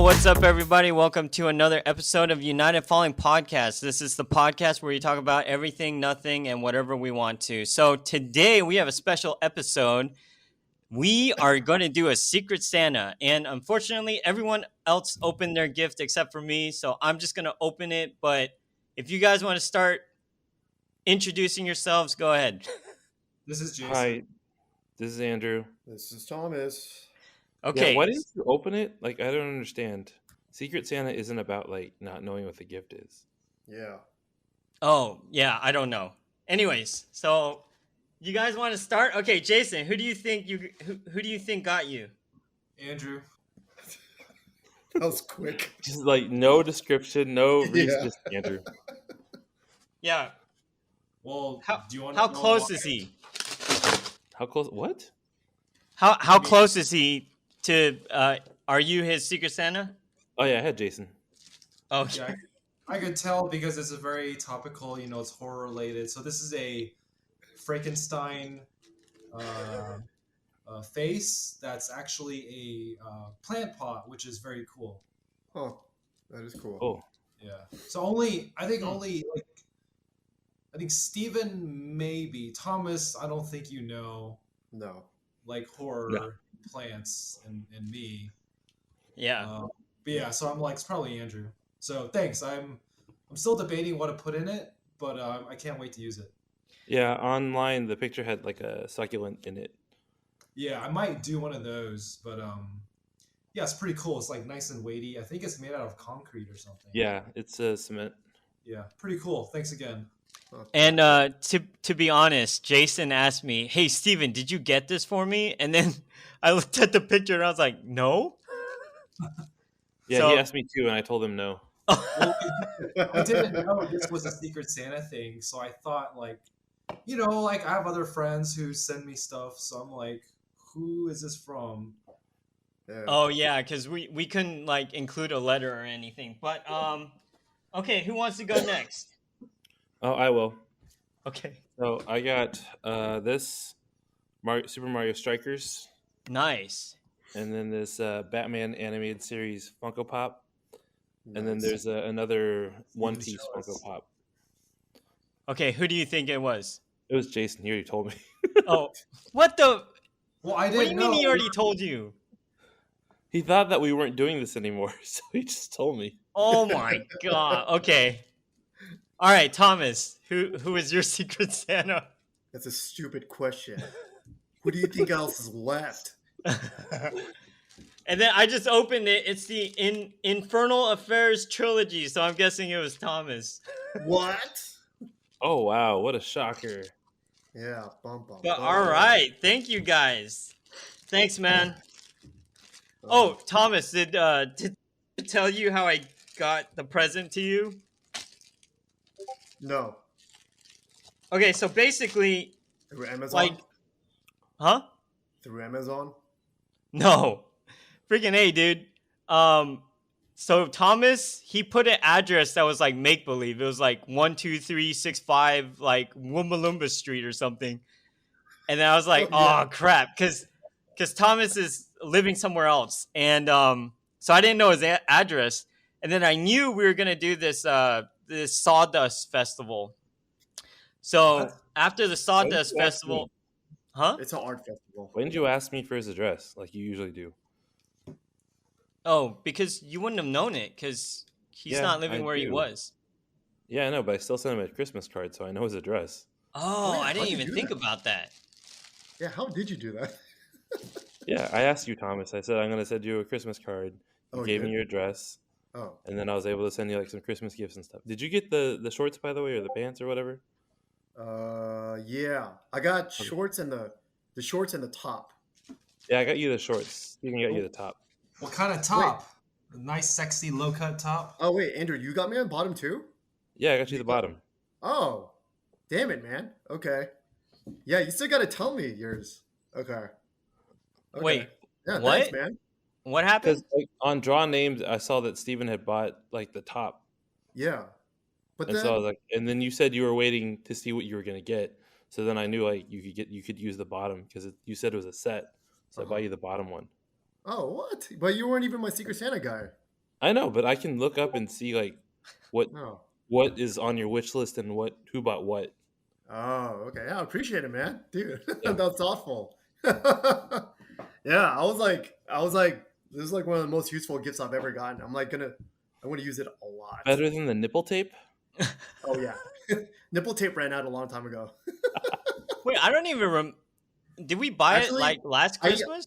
what's up, everybody? Welcome to another episode of United Falling Podcast. This is the podcast where we talk about everything, nothing, and whatever we want to. So today we have a special episode. We are going to do a Secret Santa, and unfortunately, everyone else opened their gift except for me, so I'm just going to open it. But if you guys want to start introducing yourselves, go ahead. This is Jason. Hi, this is Andrew. This is Thomas. Okay. Yeah, why didn't you open it? Like, I don't understand. Secret Santa isn't about, like, not knowing what the gift is. Yeah. Oh, yeah, I don't know. Anyways, so you guys want to start? Okay, Jason, who do you think got you? Andrew. That was quick. Just, like, no description, no reason, just Andrew. Yeah. Well, do you want how close is he? How close? What? How close is he to, are you his Secret Santa? Oh, yeah, I had Jason. Oh, yeah, I could tell because it's a very topical, it's horror related. So this is a Frankenstein face that's actually a plant pot, which is very cool. Huh. That is cool. Oh. Yeah. So I think Steven maybe. Thomas, I don't think you know. No. Like horror No. plants and me. yeah. But yeah, so I'm like, it's probably Andrew. So thanks. I'm still debating what to put in it, but I can't wait to use it. Yeah, online, the picture had, like, a succulent in it. Yeah, I might do one of those, but yeah, it's pretty cool. It's like nice and weighty. I think it's made out of concrete or something. Yeah, it's cement. Yeah, pretty cool. Thanks again. And to be honest, Jason asked me, "Hey, Steven, did you get this for me?" And then I looked at the picture and I was like, "No." Yeah, So- he asked me too, and I told him no. Well, I didn't know this was a Secret Santa thing, so I thought like I have other friends who send me stuff, so I'm like, who is this from? Yeah. Oh yeah, because we couldn't like include a letter or anything. But okay, who wants to go next? Oh, I will. Okay, So I got this Super Mario Strikers, nice. and then this Batman animated series Funko Pop, and then Nice. there's another One Steven's Piece jealous. Funko Pop. Okay, who do you think it was? It was Jason. He already told me. Oh, what the? Well, I What do didn't you know. mean he already told you? He thought that we weren't doing this anymore, so he just told me. Oh my god. Okay. All right, Thomas. Who is your Secret Santa? That's a stupid question. Who do you think else is left? And then I just opened it. It's the Infernal Affairs trilogy, so I'm guessing it was Thomas. What? Oh wow, what a shocker! Yeah, bum. But all right, thank you guys. Thanks, man. Oh, Thomas, did I tell you how I got the present to you? No. Okay, so basically, Through Amazon? like, huh? Through Amazon? No, freaking A, dude. So Thomas, he put an address that was like make believe. It was like 12365 like Woombalumba Street or something. And then I was like, Oh, yeah. oh crap, because Thomas is living somewhere else, and so I didn't know his address. And then I knew we were gonna do this this Sawdust Festival. So What? after the Sawdust Why did you ask Festival, me? huh? It's an art festival. When did you ask me for his address, like you usually do? Oh, because you wouldn't have known it, because he's Yeah, not living I where he do. was. Yeah, I know, but I still sent him a Christmas card, so I know his address. Oh, yeah, I didn't how'd you even do think that? about that. Yeah, how did you do that? Yeah, I asked you, Thomas. I said I'm gonna send you a Christmas card. You Oh, gave you me did? your address, Oh. and then I was able to send you like some Christmas gifts and stuff. Did you get the shorts, by the way, or the pants or whatever? Yeah. I got shorts and the shorts and the top. Yeah, I got you the shorts. Steven got you the top. What kind of top? A nice, sexy, low-cut top? Oh wait, Andrew, you got me on bottom too? Yeah, I got you the bottom. Oh. Damn it, man. Okay. Yeah, you still gotta tell me yours. Okay. Wait, Yeah, what? thanks, man. what Because happened? like, on Draw Names, I saw that Steven had bought like the top, Yeah. But and then so I was like, and then you said you were waiting to see what you were gonna get. So then I knew like you could use the bottom because you said it was a set. So I Uh-huh. bought you the bottom one. oh, what? But you weren't even my Secret Santa guy. I know, but I can look up and see like what No. what is on your wish list and who bought what. Oh, okay. Yeah, I appreciate it, man. Dude, Yeah. that's thoughtful. Yeah, I was like, this is like one of the most useful gifts I've ever gotten. I'm gonna use it a lot. Better than the nipple tape? Oh yeah. Nipple tape ran out a long time ago. Wait, I don't even did we buy it Actually, like last I Christmas?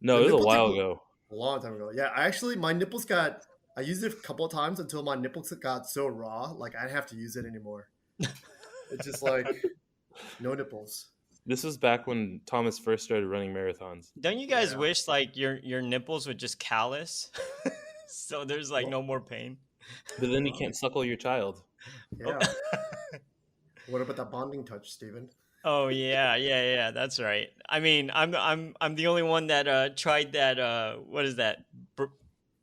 No, the it was a nipple while tape ago. a long time ago. Yeah, my nipples I used it a couple of times until my nipples got so raw, like I didn't have to use it anymore. It's just like no nipples. This was back when Thomas first started running marathons. Don't you guys Yeah. wish like your nipples would just callus, so there's like no more pain? But then you can't suckle your child. Yeah. What about that bonding touch, Steven? Oh yeah. That's right. I mean, I'm the only one that tried that. What is that?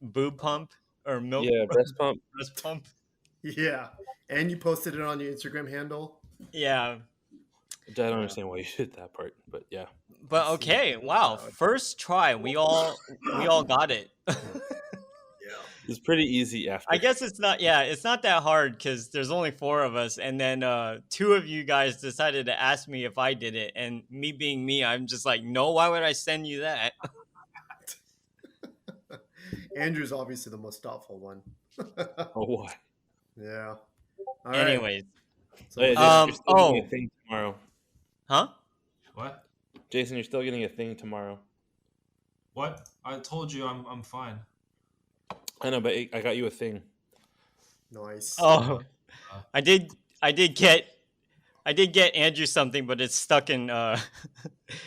Boob pump or milk Yeah, breast pump. breast pump? Yeah. And you posted it on your Instagram handle. Yeah. I don't understand why you did that part, but yeah. But Let's see. okay, wow, first try. We all got it. Yeah. It's pretty easy after. I guess it's not. Yeah, it's not that hard because there's only 4 of us, and then 2 of you guys decided to ask me if I did it, and me being me, I'm just like, no. Why would I send you that? Andrew's obviously the most thoughtful one. Oh, why? Yeah. All right. Anyways, So Oh, yeah, Um, Jason, you're still getting a thing tomorrow. huh? What? Jason, you're still getting a thing tomorrow. What? I told you I'm fine. I know, but I got you a thing. nice. Oh, I did get Andrew something, but it's stuck in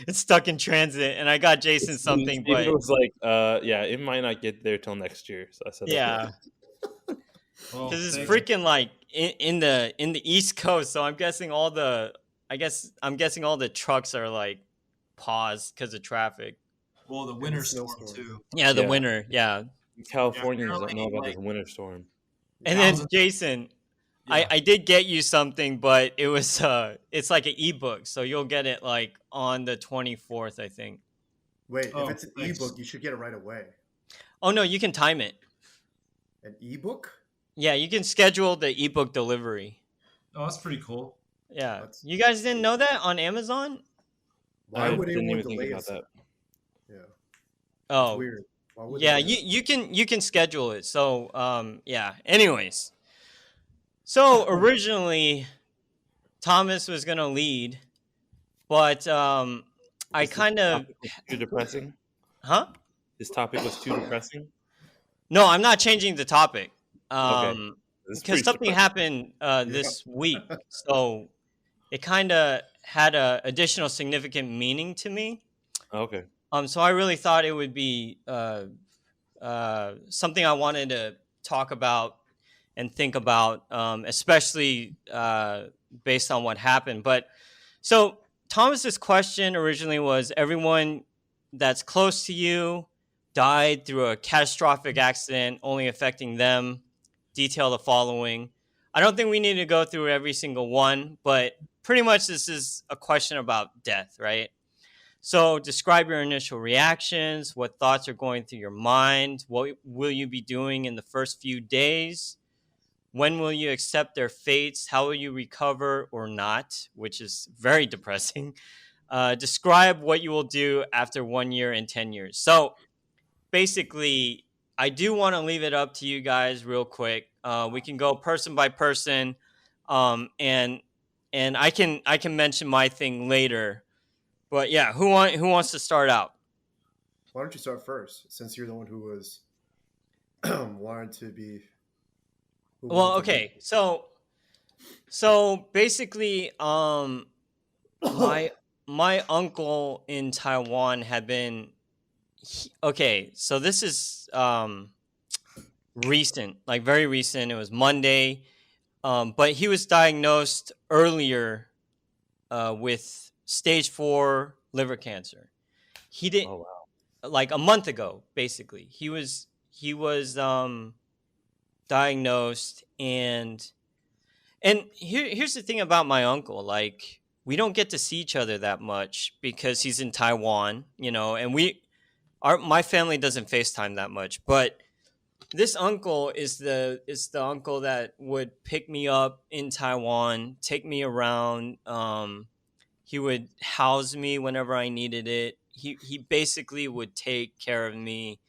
it's stuck in transit, and I got Jason something, Steven but was like, yeah, it might not get there till next year. So I said, yeah. Well, Because it's thank freaking like in the East Coast, so I'm guessing all the trucks are like paused because of traffic. Well, the winter storm snowstorm. too. Yeah, the Yeah. winter, yeah. Californians don't apparently, know about like- this winter storm. And then Thousands- Jason, Yeah. I did get you something, but it was it's like an ebook, so you'll get it like on the 24th, I think. Wait, Oh, if it's an thanks. ebook, you should get it right away. Oh no, you can time it. An ebook? Yeah, you can schedule the ebook delivery. Oh, that's pretty cool. Yeah, That's- you guys didn't know that on Amazon? Why I would didn't anyone even think delay about it? that. Yeah. Oh, It's weird. Why would yeah, they do you can schedule it. So yeah. Anyways, so originally Thomas was gonna lead, but I This kind of topic was too depressing. huh? This topic was too depressing. No, I'm not changing the topic. This is Because pretty something depressing. happened this week, so it kind of had a additional significant meaning to me. Okay. So I really thought it would be something I wanted to talk about and think about, especially based on what happened. But so Thomas's question originally was: everyone that's close to you died through a catastrophic accident, only affecting them. Detail the following. I don't think we need to go through every single one, but pretty much this is a question about death, right? So describe your initial reactions, what thoughts are going through your mind, what will you be doing in the first few days, when will you accept their fates, how will you recover or not, which is very depressing. Describe what you will do after 1 year and 10 years. So basically, I do want to leave it up to you guys real quick. We can go person by person, and I can mention my thing later. But yeah, who wants to start out? Why don't you start first, since you're the one who was wanted to be? who Well, wanted to okay, so basically, my uncle in Taiwan had been okay. So this is recent, like very recent. It was Monday, but he was diagnosed earlier with stage 4 liver cancer. He did Oh wow. like a month ago, basically. He was diagnosed, and here's the thing about my uncle. Like, we don't get to see each other that much because he's in Taiwan, and my family doesn't FaceTime that much. But this uncle is the uncle that would pick me up in Taiwan, take me around. He would house me whenever I needed it. He basically would take care of me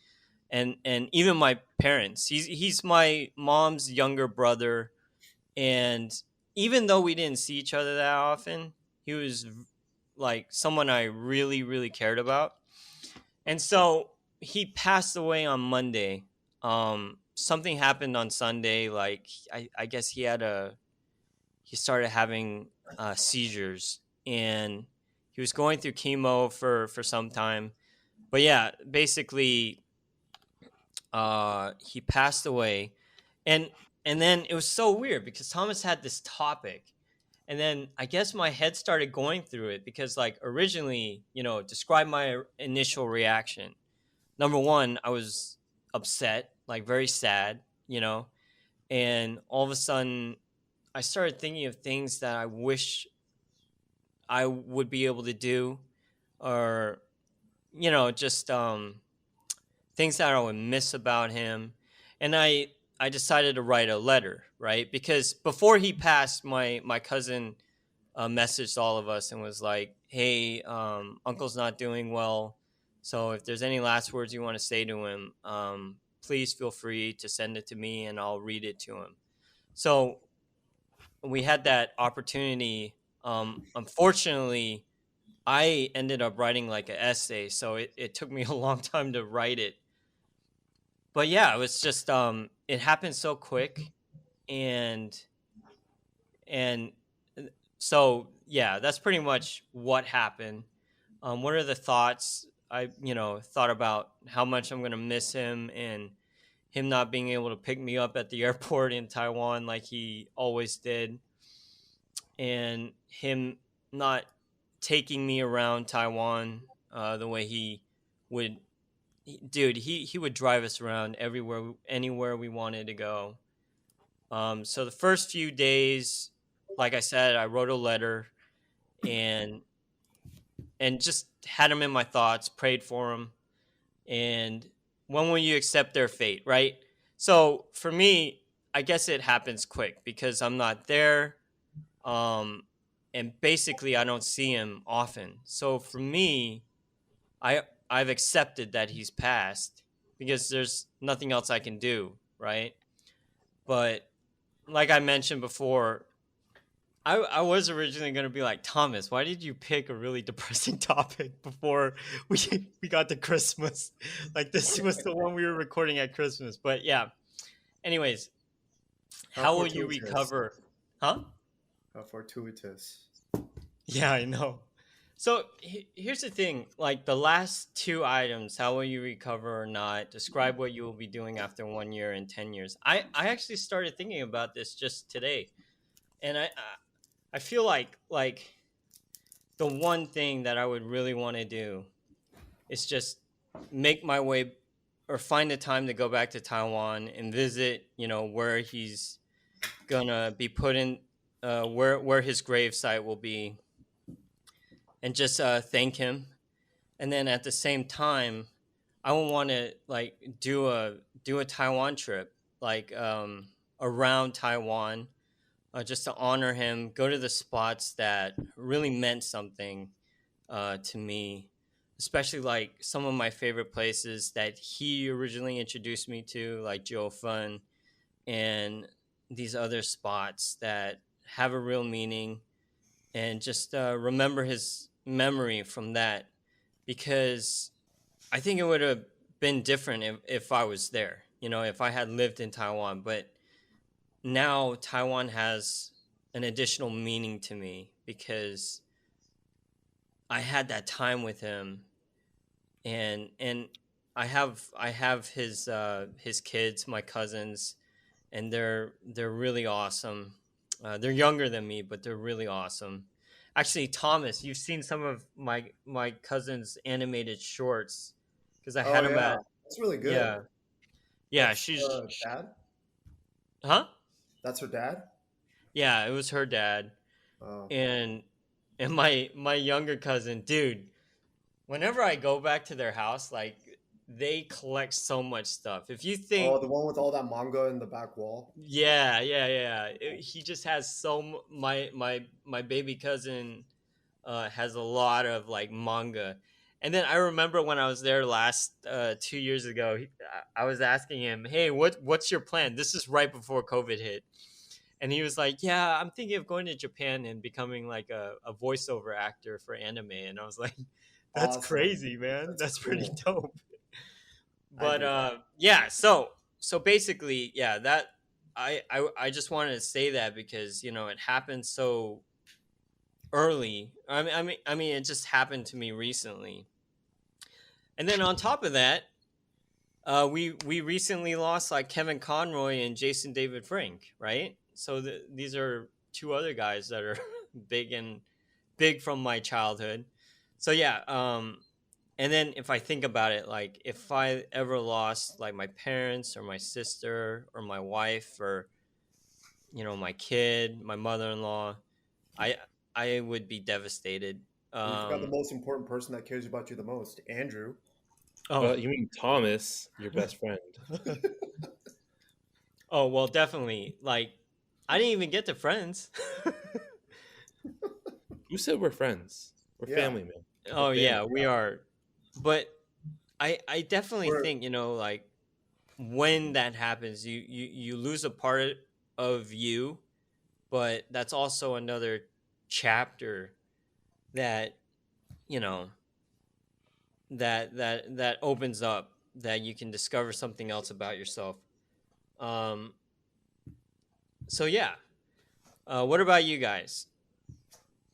and even my parents. He's my mom's younger brother, and even though we didn't see each other that often, he was like someone I really cared about. And so he passed away on Monday. Something happened on Sunday. Like I guess he started having seizures, and he was going through chemo for some time. But yeah, basically, he passed away, and and then it was so weird because Thomas had this topic, and then I guess my head started going through it because like originally, describe my initial reaction. Number one, I was upset, like very sad, and all of a sudden I started thinking of things that I wish I would be able to do, or just things that I would miss about him. And I decided to write a letter, right? Because before he passed, my cousin messaged all of us and was like, "Hey, Uncle's not doing well. So if there's any last words you want to say to him, please feel free to send it to me and I'll read it to him." So we had that opportunity. Unfortunately, I ended up writing like an essay, so it took me a long time to write it. But yeah, it was just it happened so quick, and and so yeah, that's pretty much what happened. What are the thoughts I thought about how much I'm gonna miss him and him not being able to pick me up at the airport in Taiwan like he always did, and him not taking me around Taiwan the way he would. Dude, he would drive us around everywhere, anywhere we wanted to go. So the first few days, like I said, I wrote a letter and just had him in my thoughts, prayed for him, and when will you accept their fate, right? So for me, I guess it happens quick because I'm not there, um, and basically I don't see him often. So for me, I I've accepted that he's passed because there's nothing else I can do, right? But like I mentioned before, I was originally going to be like, Thomas, why did you pick a really depressing topic before we we got to Christmas? Like this was the one we were recording at Christmas. But yeah. Anyways, How how will you fortuitous. recover? Huh? How fortuitous. Yeah, I know. So here's the thing, like the last two items, how will you recover or not? Describe what you will be doing after 1 year and 10 years. I actually started thinking about this just today, and I feel like the one thing that I would really want to do is just make my way or find a time to go back to Taiwan and visit, where he's gonna be put in, where his grave site will be, and just thank him. And then at the same time, I would want to like do a Taiwan trip, like around Taiwan, just to honor him. Go to the spots that really meant something to me, especially like some of my favorite places that he originally introduced me to, like Joe Fun and these other spots that have a real meaning, and just remember his memory from that, because I think it would have been different if I was there, if I had lived in Taiwan. But now Taiwan has an additional meaning to me because I had that time with him, and I have his kids, my cousins, and they're really awesome. They're younger than me, but they're really awesome. Actually, Thomas, you've seen some of my cousin's animated shorts because I Oh had them yeah, at. that's really good. Yeah, yeah. That's She's dad. huh? That's her dad. Yeah, it was her dad, Oh, and my younger cousin, dude. Whenever I go back to their house, like they collect so much stuff. If you Oh, think, the one with all that manga in the back wall. yeah. He just has my baby cousin has a lot of like manga. And then I remember when I was there last 2 years ago, I was asking him, "Hey, what's your plan?" This is right before COVID hit, and he was like, "Yeah, I'm thinking of going to Japan and becoming like a voiceover actor for anime." And I was like, "That's Awesome. crazy, man. That's That's pretty cool. dope." I But do that. yeah, so basically, yeah, that I just wanted to say that because it happened so early. I mean, it just happened to me recently. And then on top of that, we recently lost like Kevin Conroy and Jason David Frank, right? So these are two other guys that are big from my childhood. So yeah, and then if I think about it, like if I ever lost like my parents or my sister or my wife or my kid, my mother-in-law, I I would be devastated. And you forgot the Um, most important person that cares about you the most, Andrew. oh, You mean Thomas, your best friend? oh well, definitely. Like I didn't even get to friends. Who said we're friends? We're Yeah, family, man. We're Oh family. yeah, we are. But I definitely we're think like when that happens, you lose a part of you, but that's also another chapter that you know that opens up that you can discover something else about yourself. Um, so yeah, what about you guys?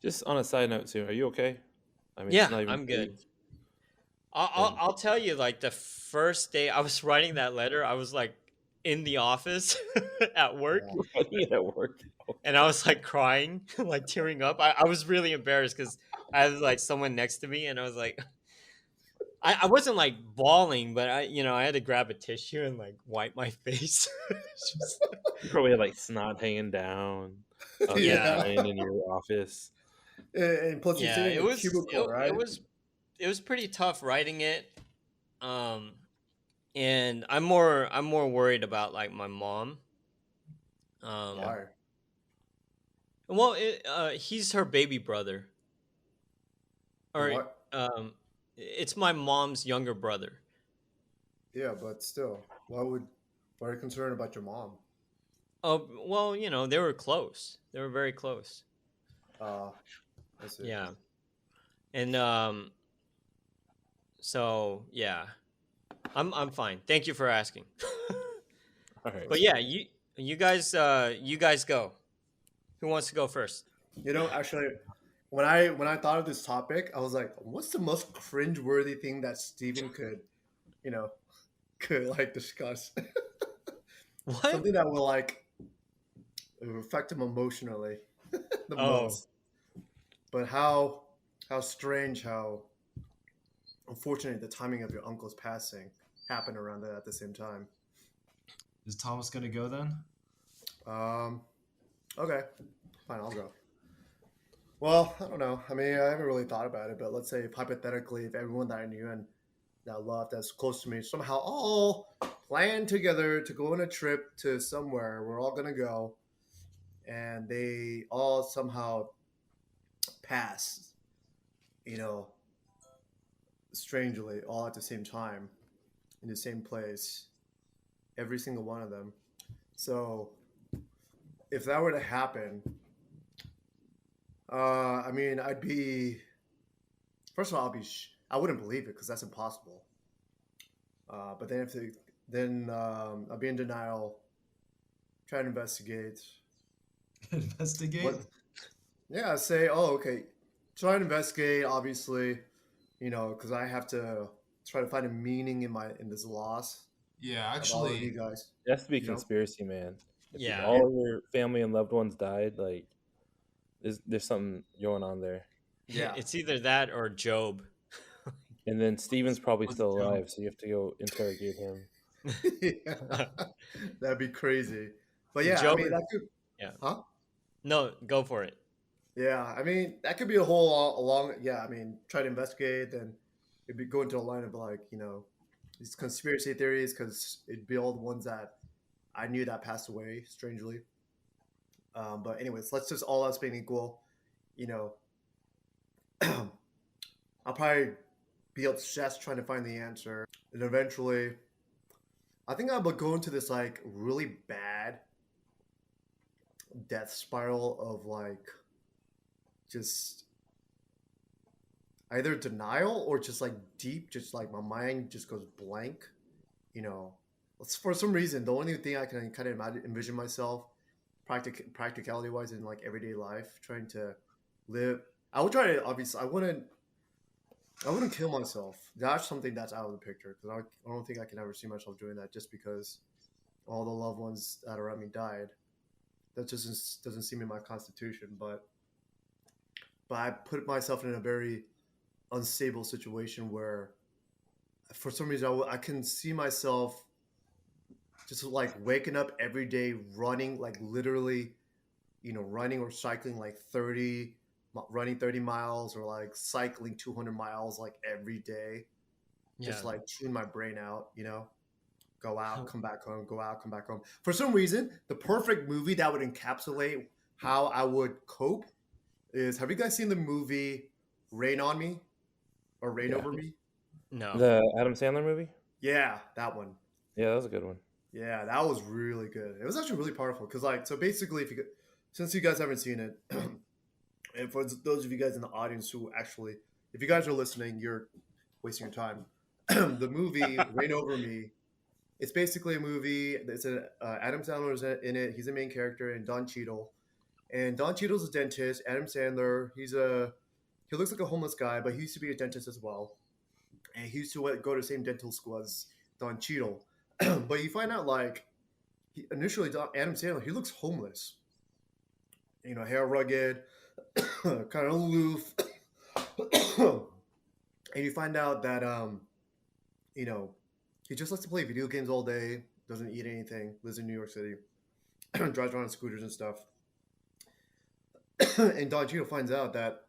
Just on a side note, too. Are you okay? I mean, it's Yeah, not even I'm good. 3. I'll And I'll tell you, like the first day I was writing that letter, I was like in the office at work, yeah. running at work. and I was like crying, like tearing up. I was really embarrassed because I had like someone next to me, and I was like, I wasn't like bawling, but I had to grab a tissue and like wipe my face. It's just, You probably had like snot hanging down yeah, Yeah. outside in your office. And plus, you're yeah. sitting in It a was cubicle, it right? was it was pretty tough writing it. Um, and I'm more worried about like my mom. Um, Why? well, he's her baby brother, or What? um, it's my mom's younger brother. Yeah, but still, why are you concerned about your mom? Oh, well, they were close. They were very close. Uh, I see. Yeah, and so yeah, I'm fine. Thank you for asking. All right. But yeah, you guys go. Who wants to go first? Actually, when I thought of this topic, I was like, what's the most cringeworthy thing that Steven you know, could like discuss? What? Something that will like affect him emotionally the Oh, most. But how strange, how unfortunate the timing of your uncle's passing happened around that at the same time. Is Thomas gonna go then? Um, okay, fine, I'll go. Well, I don't know. I mean, I haven't really thought about it, but let's say if hypothetically, if everyone that I knew and that I loved that's close to me somehow all planned together to go on a trip to somewhere, we're all gonna go, and they all somehow pass, you know, strangely, all at the same time, in the same place, every single one of them. So if that were to happen, I mean, I'd be first of all, I wouldn't believe it because that's impossible. But then I'll be in denial, try to investigate. Investigate. What? Yeah, say, oh, okay, try to investigate. Obviously, because I have to try to find a meaning in this loss Yeah, of all of you actually, guys. It has to be You know? conspiracy, man. If yeah. all of your family and loved ones died, like there's something going on there. Yeah. It's either that or Job. And then Steven's probably was still a joke. alive, so you have to go interrogate him. Yeah, that'd be crazy. But yeah, I Job mean is that could, yeah. huh? No, go for it. Yeah, I mean that could be a whole along. Yeah, I mean try to investigate, then it'd be go into a line of like these conspiracy theories because it built ones that I knew that passed away strangely. But anyways, let's just all else being equal, you know, I'll probably be obsessed trying to find the answer, and eventually, I think I would go into this like really bad death spiral of like just either denial or just like deep, just like my mind just goes blank. You know, for some reason, the only thing I can kind of envision myself, practicality wise, in like everyday life, trying to live. I would try to obviously. I wouldn't kill myself. That's something that's out of the picture because I don't think I can ever see myself doing that just because all the loved ones that are around me died. That just doesn't seem in my constitution. But I put myself in a very unstable situation where, for some reason, I can see myself just like waking up every day running, like literally, running or cycling like running 30 miles or like cycling 200 miles like every day, Yeah. just like tune my brain out, go out, come back home, go out, come back home. For some reason, the perfect movie that would encapsulate how I would cope is, have you guys seen the movie Rain on Me or Rain Yeah. Over Me? No. The Adam Sandler movie? Yeah, that one. Yeah, that was a good one. Yeah, that was really good. It was actually really powerful because, like, so basically, since you guys haven't seen it, and for those of you guys in the audience who actually, if you guys are listening, you're wasting your time. The movie Rain Over Me, it's basically a movie. It's Adam Sandler's in it. He's the main character, and Don Cheadle. And Don Cheadle's a dentist. Adam Sandler, he looks like a homeless guy, but he used to be a dentist as well. And he used to go to the same dental school as Don Cheadle. But you find out, like, initially, Adam Sandler, he looks homeless. Hair rugged, kind of aloof. And you find out that, you know, he just likes to play video games all day, doesn't eat anything, lives in New York City, drives around on scooters and stuff. And Don Cheadle finds out that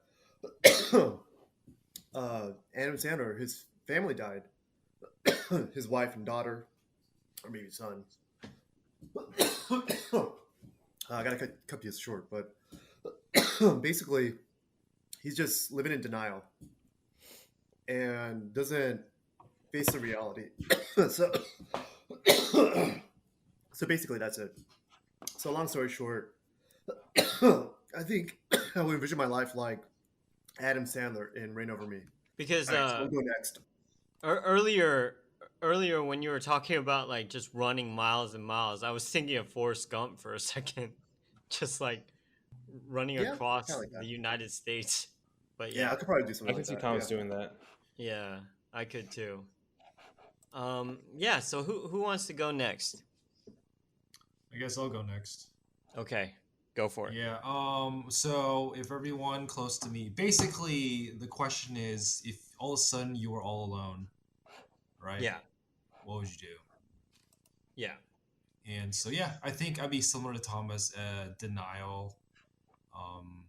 Adam Sandler, his family died. His wife and daughter, or maybe son. I gotta cut this short, but basically, he's just living in denial and doesn't face the reality. so, so basically, that's it. So, long story short, I think I would envision my life like Adam Sandler in Rain Over Me. Because All right, so we'll go next. earlier when you were talking about like just running miles and miles, I was thinking of Forrest Gump for a second, just like running Yeah, across kinda like that. the United States. But Yeah, yeah, I could probably do I something can like see that. Thomas yeah. doing that. yeah, I could too. Yeah. So who wants to go next? I guess I'll go next. Okay, go for it. Yeah. So if everyone close to me, basically the question is, if all of a sudden you were all alone, right? Yeah, What would you do? yeah, And so yeah, I think I'd be similar to Thomas. Denial. Um,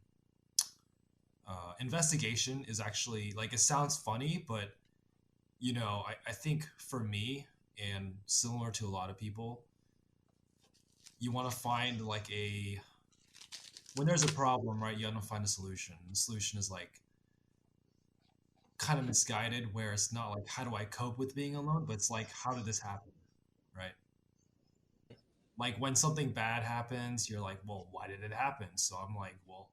Investigation is actually, like, it sounds funny, but I think for me, and similar to a lot of people, you want to find like when there's a problem, right? You want to find a solution. The solution is like kind of misguided, where it's not like, how do I cope with being alone, but it's like, how did this happen, right? Like when something bad happens, you're like, well, why did it happen? So I'm like, well,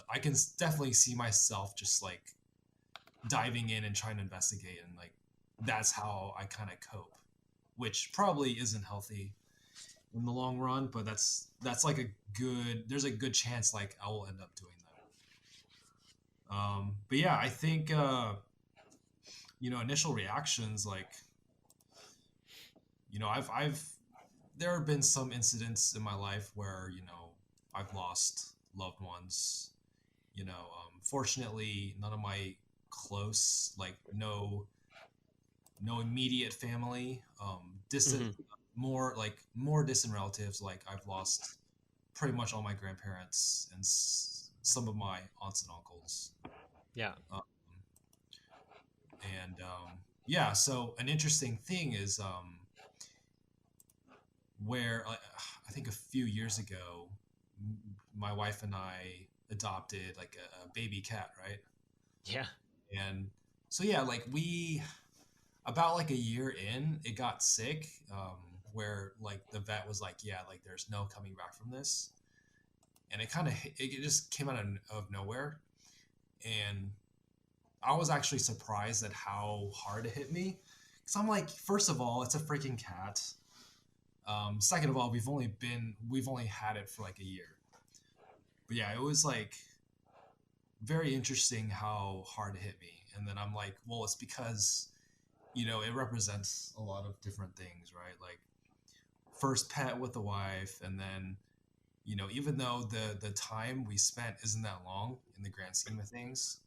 I can definitely see myself just like diving in and trying to investigate, and like that's how I kind of cope, which probably isn't healthy in the long run, but that's like there's a good chance like I will end up doing that. But yeah, I think initial reactions, like, I've there have been some incidents in my life where I've lost loved ones. Fortunately, none of my close, like, no immediate family, distant, more distant relatives. Like, I've lost pretty much all my grandparents and some of my aunts and uncles. yeah. And yeah, so an interesting thing is where I think a few years ago, my wife and I adopted like a baby cat, right? Yeah. And so yeah, like we about like a year in, it got sick, where like the vet was like, yeah, like there's no coming back from this, and it just came out of nowhere, and I was actually surprised at how hard it hit me, because I'm like, first of all, it's a freaking cat. Second of all, we've only had it for like a year, but yeah, it was like very interesting how hard it hit me, and then I'm like, well, it's because it represents a lot of different things, right? Like first pet with the wife, and then even though the time we spent isn't that long in the grand scheme of things,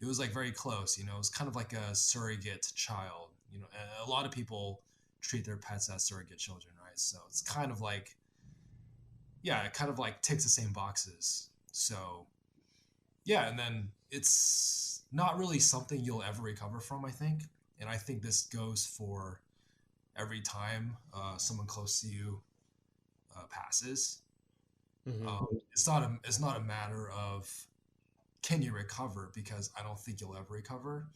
it was like very close. It was kind of like a surrogate child. And a lot of people treat their pets as surrogate children, right? So it's kind of like, yeah, it kind of like ticks the same boxes. So yeah, and then it's not really something you'll ever recover from, I think. And I think this goes for every time someone close to you passes. Hmm. It's not a matter of can you recover, because I don't think you'll ever recover.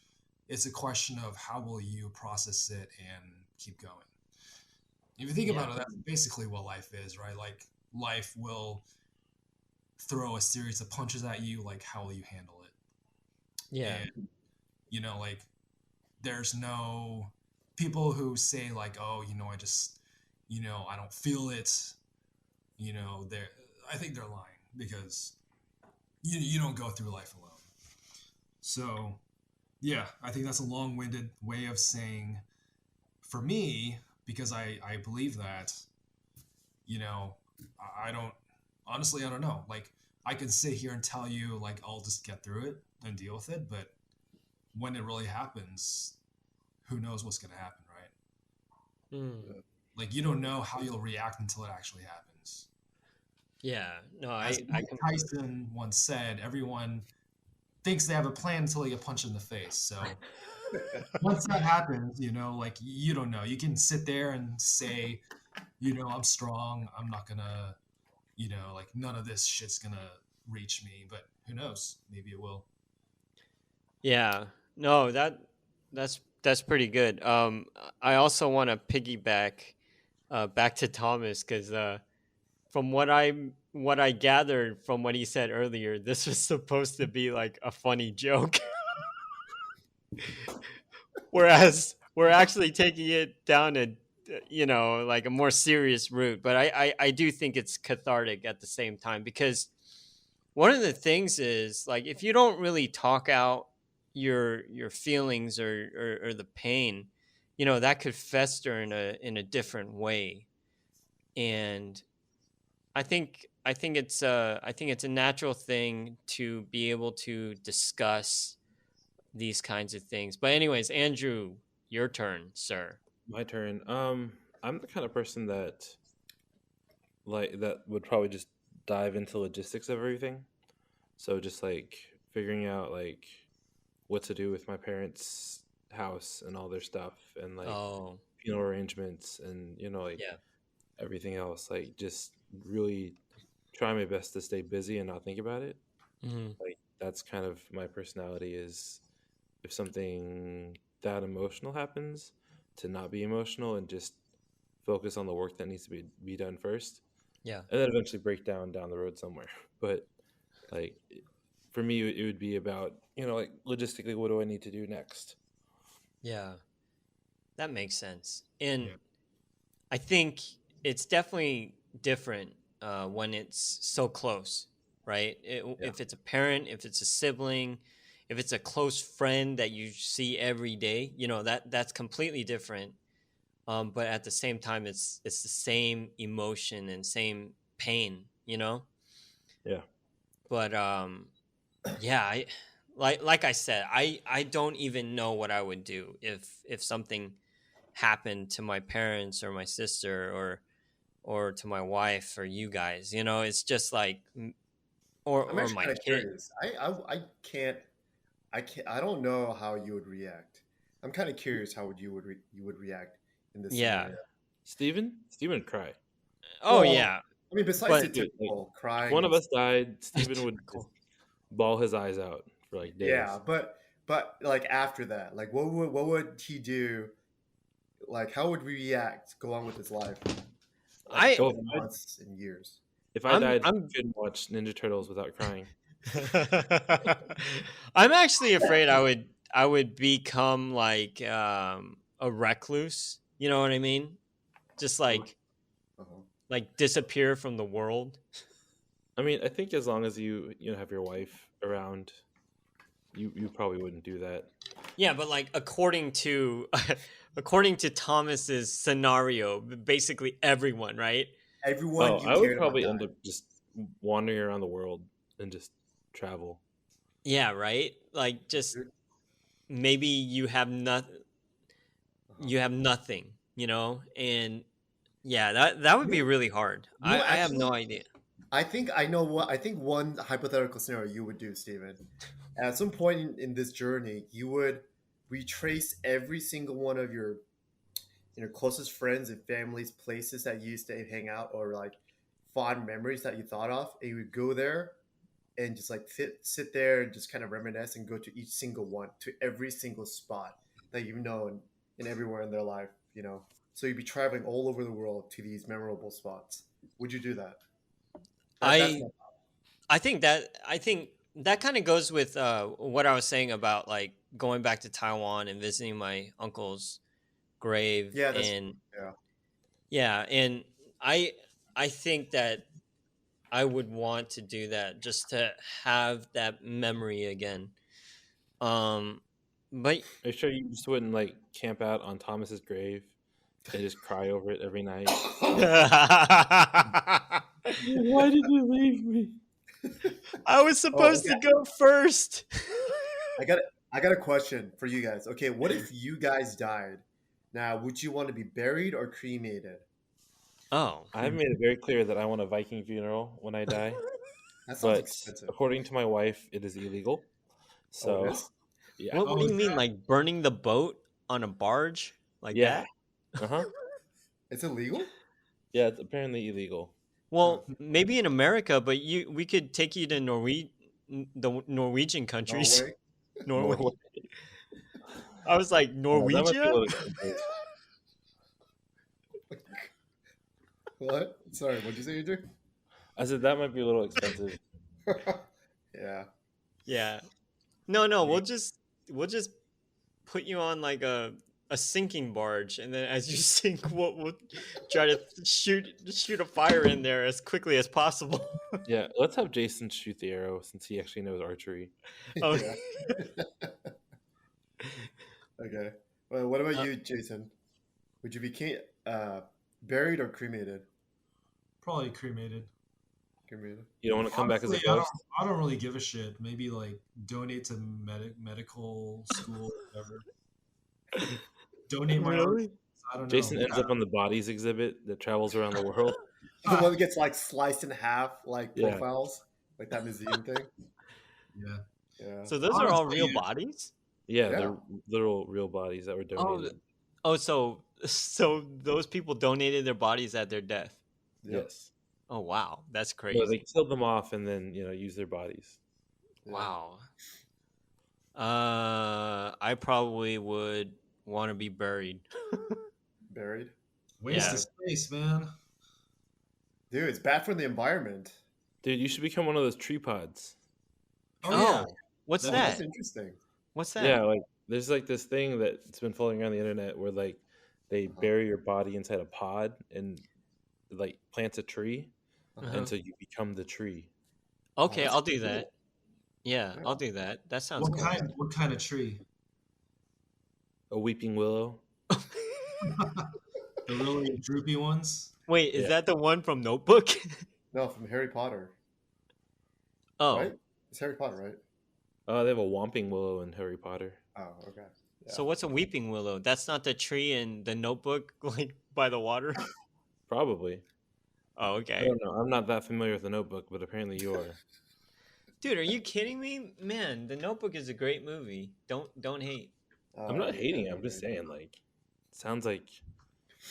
It's a question of how will you process it and keep going. If you think Yeah. about it, that's basically what life is, right? Like life will throw a series of punches at you. Like how will you handle it? Yeah. And like there's no people who say like, oh, I just, I don't feel it. They're I think they're lying, because you don't go through life alone. So yeah, I think that's a long-winded way of saying, for me, because I believe that, you know, I don't, honestly, I don't know. Like, I can sit here and tell you, like, I'll just get through it and deal with it. But when it really happens, who knows what's going to happen, right? Mm. Like, you don't know how you'll react until it actually happens. Yeah. No, As I Mike can. Tyson once said, everyone thinks they have a plan until they get punched in the face. So once that happens, like you don't know. You can sit there and say, I'm strong. I'm not gonna, like none of this shit's gonna reach me. But who knows? Maybe it will. Yeah. No, that's pretty good. I also want to piggyback back to Thomas because from what I gathered from what he said earlier, this was supposed to be like a funny joke, whereas we're actually taking it down a like a more serious route. But I do think it's cathartic at the same time because one of the things is like if you don't really talk out your feelings or the pain, that could fester in a different way. And I think it's a natural thing to be able to discuss these kinds of things. But anyways, Andrew, your turn, sir. My turn. I'm the kind of person that would probably just dive into logistics of everything. So just like figuring out like what to do with my parents' house and all their stuff and like Oh, funeral arrangements and like yeah. everything else. Like just really try my best to stay busy and not think about it. Hmm. Like that's kind of my personality is if something that emotional happens, to not be emotional and just focus on the work that needs to be done first, Yeah. and then eventually break down the road somewhere. But like for me, it would be about like logistically, what do I need to do next? Yeah. That makes sense. And Yeah. I think it's definitely different when it's so close, right? Yeah, If it's a parent, if it's a sibling, if it's a close friend that you see every day, that's completely different. But at the same time, it's the same emotion and same pain. yeah, But yeah, like I said, I don't even know what I would do if something happened to my parents or my sister or to my wife or you guys. It's just like I'm or actually my kind of kid. curious. I can't. I don't know how you would react. I'm kind of curious how you would react in this Yeah. scenario. Steven would cry. Oh Well, yeah. I mean, besides the But Dude, like typical if crying one of and us died, Steven would just typical. bawl his eyes out for like yeah, days. but like after that, like what would he do? Like how would we react? Go on with his life, like I Oh, in months and years. if I I'm died, I'm he couldn't watch Ninja Turtles without crying. I'm actually afraid I would become like a recluse. You know what I mean? Just Uh-huh. like disappear from the world. I mean, I think as long as you have your wife around, you probably wouldn't do that. Yeah, but like according to Thomas's scenario, basically everyone, right? Everyone Oh, you I would cared about probably died. end up just wandering around the world and just travel. Yeah, right? Like just maybe you have nothing Uh-huh. you have nothing, and yeah, that would be You, really hard. you I have no actually, idea. I think I know what I think one hypothetical scenario you would do, Steven. At some point in this journey, you would retrace every single one of your closest friends and families, places that you used to hang out, or like fond memories that you thought of, and you would go there and just like sit there and just kind of reminisce and go to each single one, to every single spot that you've known and everywhere in their life, So you'd be traveling all over the world to these memorable spots. Would you do that? That's I my I think that kind of goes with what I was saying about like going back to Taiwan and visiting my uncle's grave, yeah. That's and yeah. yeah, and I I think that I would want to do that just to have that memory again. Um, but Are you sure you just wouldn't like camp out on Thomas's grave and just cry over it every night? I Why did you leave me? was Oh, supposed okay. to go first. I got I got a question for you guys. Okay, what if you guys died? Now, would you want to be buried or cremated? Oh, I've made it very clear that I want a Viking funeral when I die, That sounds but expensive. according to my wife, it is illegal. Oh, it So, is? yeah, what Oh, do is you mean, that like burning the boat on a barge like yeah, that? uh-huh, It's illegal? yeah. It's apparently illegal. Huh. Well, maybe in America, but we could take you to the Norwegian countries. Norway? Norway. Norway. I was like, That might be a Norwegia? little expensive. What? Sorry, what'd you say, Andrew? I said that might be a little expensive. Yeah. Yeah. No, we'll just put you on like a sinking barge, and then as you sink, we'll try to shoot a fire in there as quickly as possible. Yeah, let's have Jason shoot the arrow since he actually knows archery. Oh, Yeah. Okay. Well, what about Uh, you, Jason? Would you be buried or cremated? probably cremated? Cremated. You don't want to come back as a Honestly, I don't. ghost? I don't really give a shit. Maybe like donate to medical school, whatever. Donate my organs. I don't know. Jason ends up on the bodies exhibit that travels around the world. The one that gets like sliced in half, like Yeah. profiles, like that museum thing. Yeah. Yeah. so those are all Honestly, real bodies? Yeah, Yeah. they're literal real bodies that were donated. Oh, so those people donated their bodies at their death. Yep. Yes. Oh wow, that's No, crazy. they killed them off and then use their bodies. Yeah. Wow. I probably would want to be buried. Buried. Waste Yeah. of space, man. Dude, it's bad for the environment. Dude, you should become one of those tree pods. Oh, what's That's that? interesting. What's that? Yeah, like there's like this thing that's been floating around the internet where like they bury your body inside a pod and like plants a tree, Uh-huh. and so you become the tree. Okay, that's I'll do cool. that. Yeah, Yeah. I'll do that. That sounds What cool. kind? What kind of tree? A weeping willow. The really droopy ones. Wait, is Yeah. that the one from Notebook? No, from Harry Potter. Oh, Right? It's Harry Potter, right? Oh, they have a whomping willow in Harry Potter. Oh, okay. Yeah. so what's a weeping willow? That's not the tree in the Notebook, like by the water. Probably. Oh, I okay. don't know. I'm not that familiar with the Notebook, but apparently you are. Dude, are you kidding me? Man, the Notebook is a great movie. Don't hate. I'm not hating it. Yeah, I'm just maybe. saying, like, it sounds like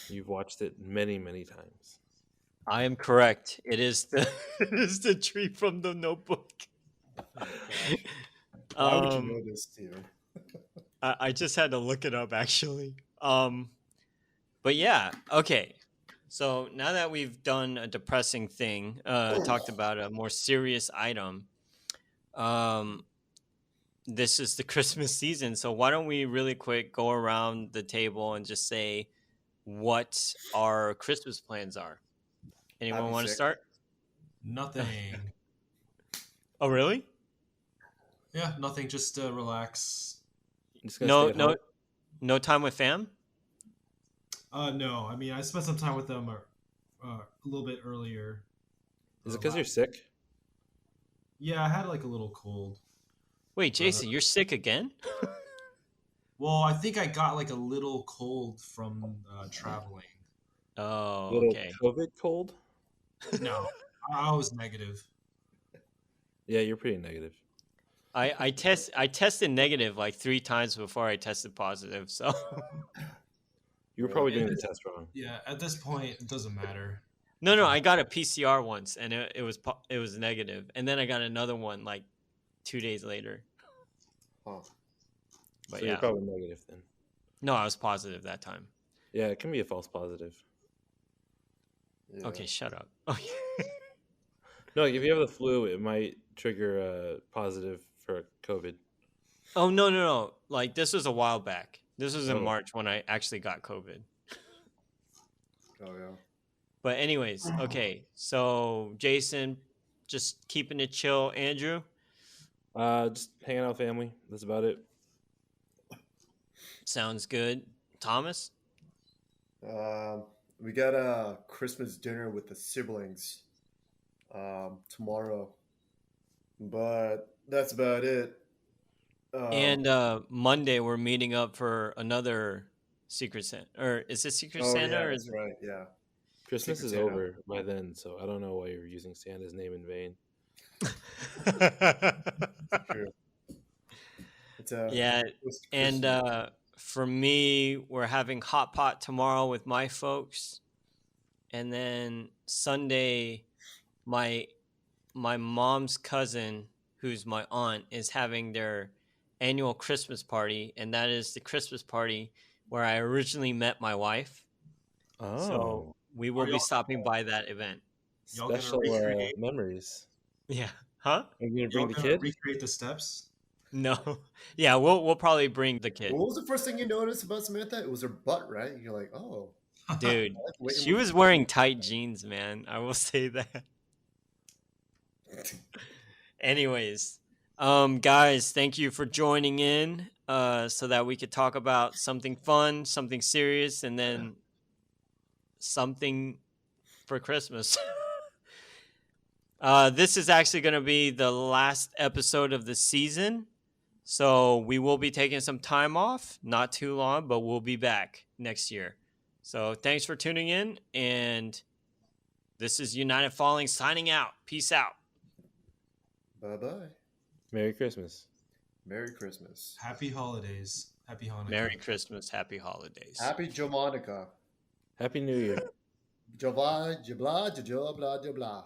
you've watched it many, many times. I am correct. It is the it is the tree from the Notebook. Oh my gosh. Why would you um, know this, Steven? I just had to look it up actually. But yeah, okay. So now that we've done a depressing thing, talked about a more serious item, um, this is the Christmas season. So why don't we really quick go around the table and just say what our Christmas plans are? Anyone Happy want to sick. start? Nothing. Oh, really? Yeah, nothing. Just relax. I'm just gonna stay No, at no, home. no time with fam. No, I mean I spent some time with them a little bit earlier. Is it because you're Last. sick? Yeah, I had like a little cold, Wait, but Jason, you're sick again? well, I think I got like a little cold from traveling. Oh, Little okay. COVID cold? No, I was negative. Yeah, you're pretty negative. I tested negative like 3 times before I tested positive. So You were Really? probably Yeah, doing the test wrong. yeah, at this point, it doesn't matter. no, I got a PCR once and it was negative, and then I got another one like 2 days later. Huh. But So yeah, you're probably negative then. no, I was positive that time. Yeah, it can be a false positive. Yeah. Okay, shut up. Okay. No, like if you have the flu, it might trigger a positive for COVID. Oh no! Like this was a while back. This was in Okay. March when I actually got COVID. Oh yeah. But anyways, okay. So Jason, just keeping it chill. Andrew, Just hanging out with family. That's about it. sounds good. Thomas, We got a Christmas dinner with the siblings tomorrow, but that's about it. and Monday we're meeting up for another Secret Santa. Or is it Secret Oh Santa yeah, or that's is it? right. Yeah, Christmas Secret is Santa. over by then, so I don't know why you're using Santa's name in vain. True. It's a Yeah, post and Christmas. for me, we're having hot pot tomorrow with my folks, and then Sunday, my my mom's cousin, who's my aunt, is having their annual Christmas party, and that is the Christmas party where I originally met my wife. So Oh, we will Are be y'all stopping by that event. y'all gonna special recreate? memories. Yeah. Huh? Are you gonna Y'all bring the gonna kid? recreate the steps? No. Yeah, we'll probably bring the kid. What was the first thing you noticed about Samantha? It was her butt, right? You're like, oh, Dude, I like the way you she move. was wearing tight jeans, man. I will say that. Anyways, guys, thank you for joining in so that we could talk about something fun, something serious, and then something for Christmas. This is actually going to be the last episode of the season. So we will be taking some time off, not too long, but we'll be back next year. So thanks for tuning in. And this is United Falling signing out. Peace out. Bye bye. Merry Christmas. Merry Christmas. Happy holidays. Happy Hanukkah. Merry Christmas. Happy holidays. Happy Jomonica. Happy New Year. Jabla, jabla, jabla, jabla.